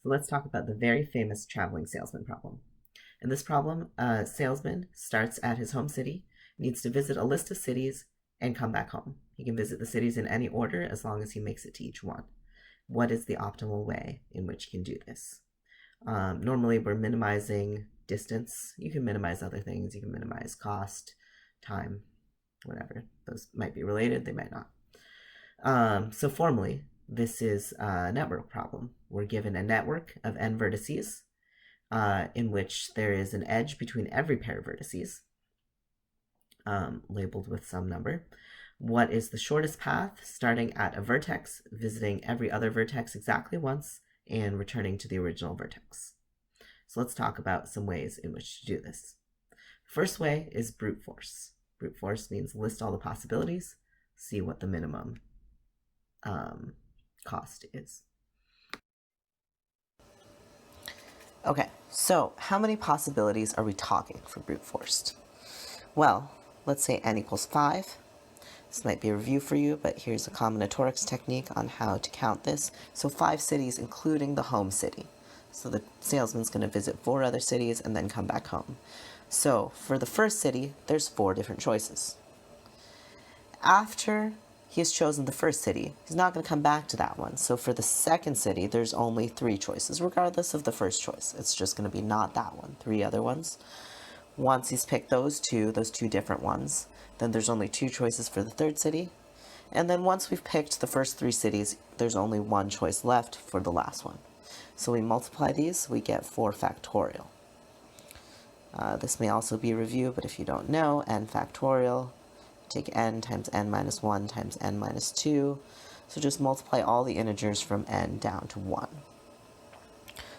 So let's talk about the very famous traveling salesman problem. In this problem, a salesman starts at his home city, needs to visit a list of cities, and come back home. He can visit the cities in any order as long as he makes it to each one. What is the optimal way in which he can do this? Normally, we're minimizing distance. You can minimize other things. You can minimize cost, time, whatever. Those might be related, they might not. So formally, this is a network problem. We're given a network of n vertices in which there is an edge between every pair of vertices, labeled with some number. What is the shortest path, starting at a vertex, visiting every other vertex exactly once, and returning to the original vertex? So let's talk about some ways in which to do this. First way is brute force. Brute force means list all the possibilities, see what the minimum cost is. Okay, so how many possibilities are we talking for brute force? Well, let's say n equals 5. This might be a review for you, but here's a combinatorics technique on how to count this. So 5 cities, including the home city. So the salesman's going to visit 4 other cities and then come back home. So for the first city, there's 4 different choices. After he has chosen the first city, he's not going to come back to that one. So for the second city, there's only 3 choices, regardless of the first choice. It's just going to be not that one, 3 other ones. Once he's picked those two different ones, then there's only 2 choices for the third city. And then once we've picked the first 3 cities, there's only 1 choice left for the last one. So we multiply these, we get 4 factorial. This may also be a review, but if you don't know, n factorial, take n times n minus 1 times n minus 2. So just multiply all the integers from n down to 1.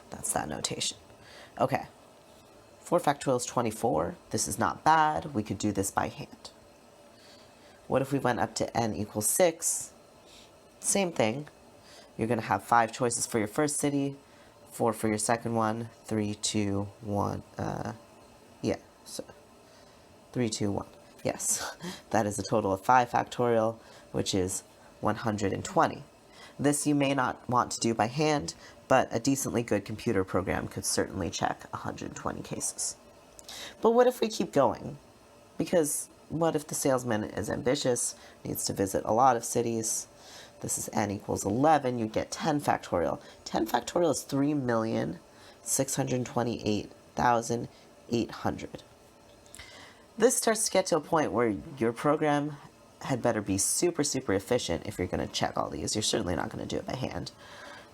That's that notation. Okay, 4 factorial is 24. This is not bad. We could do this by hand. What if we went up to n equals 6? Same thing. You're going to have 5 choices for your first city, 4 for your second one, 3, 2, 1. So 3, 2, 1. Yes, that is a total of 5 factorial, which is 120. This you may not want to do by hand, but a decently good computer program could certainly check 120 cases. But what if we keep going? Because what if the salesman is ambitious, needs to visit a lot of cities? This is n equals 11, you get 10 factorial. 10 factorial is 3,628,800. This starts to get to a point where your program had better be super, super efficient if you're going to check all these. You're certainly not going to do it by hand.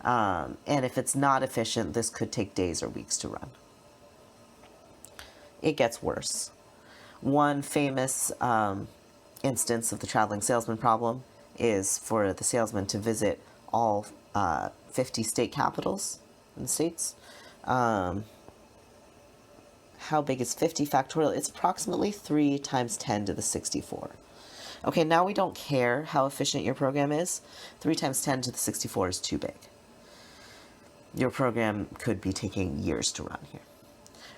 And if it's not efficient, this could take days or weeks to run. It gets worse. One famous instance of the traveling salesman problem is for the salesman to visit all 50 state capitals in the states. How big is 50 factorial? It's approximately 3 times 10 to the 64. Okay, now we don't care how efficient your program is. 3 times 10 to the 64 is too big. Your program could be taking years to run here.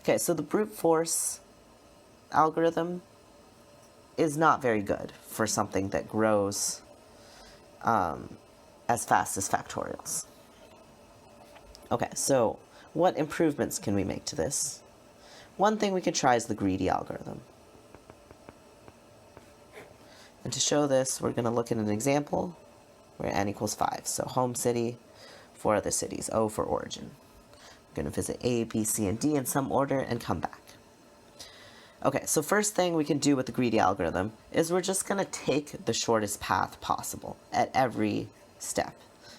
Okay, so the brute force algorithm is not very good for something that grows as fast as factorials. Okay, so what improvements can we make to this? One thing we could try is the greedy algorithm. And to show this, we're going to look at an example where n equals 5. So home city, 4 other cities, O for origin. We're going to visit A, B, C, and D in some order and come back. Okay, so first thing we can do with the greedy algorithm is we're just going to take the shortest path possible at every step.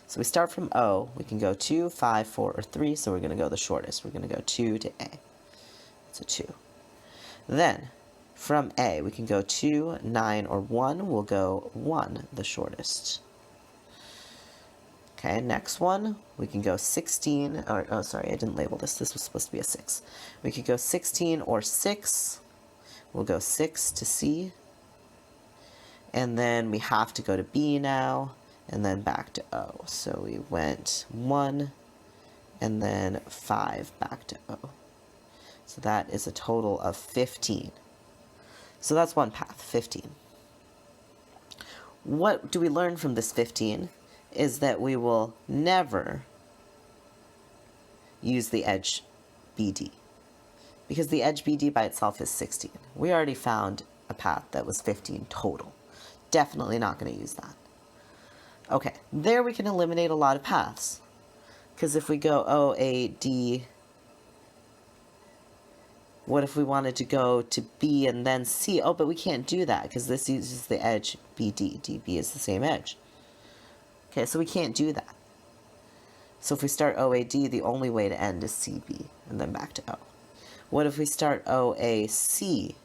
So we start from O, we can go 2, 5, 4, or 3, so we're going to go the shortest. We're going to go 2 to A. It's a 2. Then, from A, we can go 2, 9, or 1. We'll go 1, the shortest. Okay, next one, we can go 16, or, oh, sorry, I didn't label this. This was supposed to be a 6. We could go 16 or 6. We'll go 6 to C. And then we have to go to B now, and then back to O. So we went 1, and then 5 back to O. So that is a total of 15. So that's one path, 15. What do we learn from this 15 is that we will never use the edge BD. Because the edge BD by itself is 16. We already found a path that was 15 total. Definitely not going to use that. Okay, there we can eliminate a lot of paths. Because if we go OAD, what if we wanted to go to B and then C? Oh, but we can't do that because this uses the edge BD. DB is the same edge. Okay, so we can't do that. So if we start OAD, the only way to end is CB and then back to O. What if we start OAC?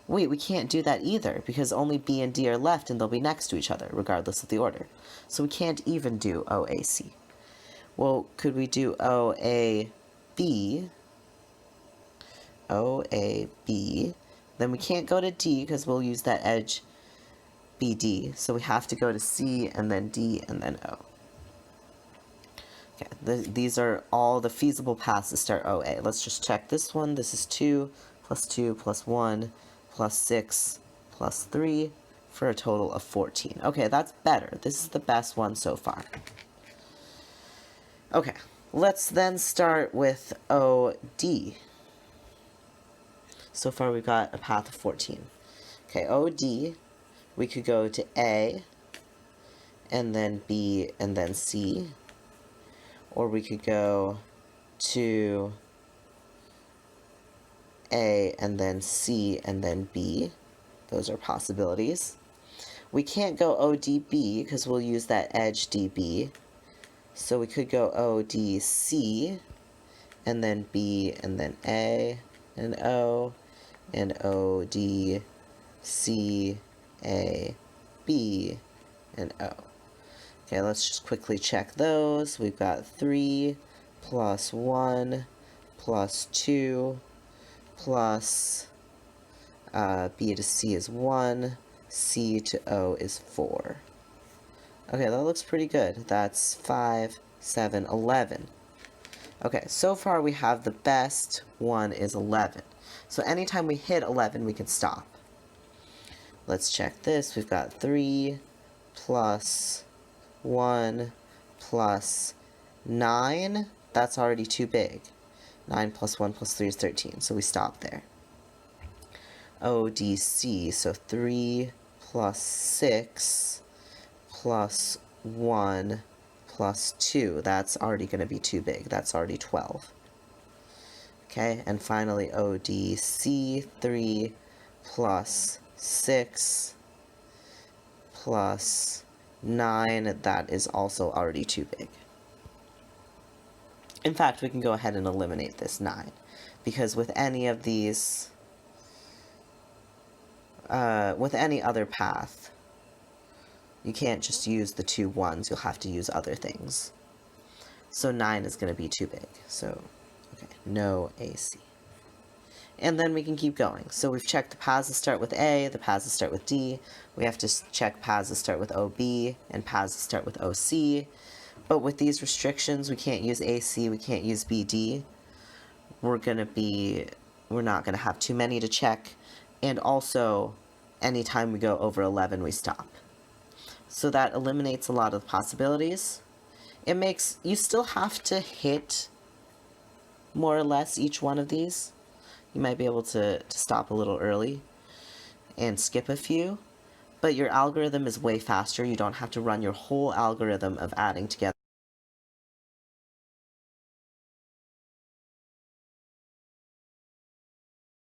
Wait, we can't do that either because only B and D are left and they'll be next to each other regardless of the order. So we can't even do OAC. Well, could we do OAB? OAB. Then we can't go to D because we'll use that edge BD. So we have to go to C and then D and then O. Okay, these are all the feasible paths to start OA. Let's just check this one. This is 2 plus 1 plus 6 plus 3 for a total of 14. Okay, that's better. This is the best one so far. Okay, let's then start with OD. So far we've got a path of 14. Okay, OD, we could go to A, and then B, and then C. Or we could go to A, and then C, and then B. Those are possibilities. We can't go ODB because we'll use that edge DB. So we could go ODC, and then B, and then A, and O, and ODC, A, B, and O. Okay, let's just quickly check those. We've got 3 plus 1 plus 2 plus B to C is 1, C to O is 4. Okay, that looks pretty good. That's 5, 7, 11. Okay, so far we have the best one is 11. So anytime we hit 11, we can stop. Let's check this. We've got 3 plus 1 plus 9. That's already too big. 9 plus 1 plus 3 is 13, so we stop there. ODC, so 3 plus 6 plus 1 plus 2. That's already going to be too big. That's already 12. Okay, and finally ODC, 3 plus 6 plus 9. That is also already too big. In fact, we can go ahead and eliminate this 9, because with any of these, with any other path, you can't just use the 2 1s, you'll have to use other things. So 9 is going to be too big, so, okay, no AC. And then we can keep going. So we've checked the paths that start with A, the paths that start with D. We have to check paths that start with OB and paths that start with OC. But with these restrictions, we can't use AC, we can't use BD. We're not going to have too many to check. And also, anytime we go over 11, we stop. So that eliminates a lot of the possibilities. It makes, you still have to hit more or less each one of these. You might be able to stop a little early and skip a few, but your algorithm is way faster. You don't have to run your whole algorithm of adding together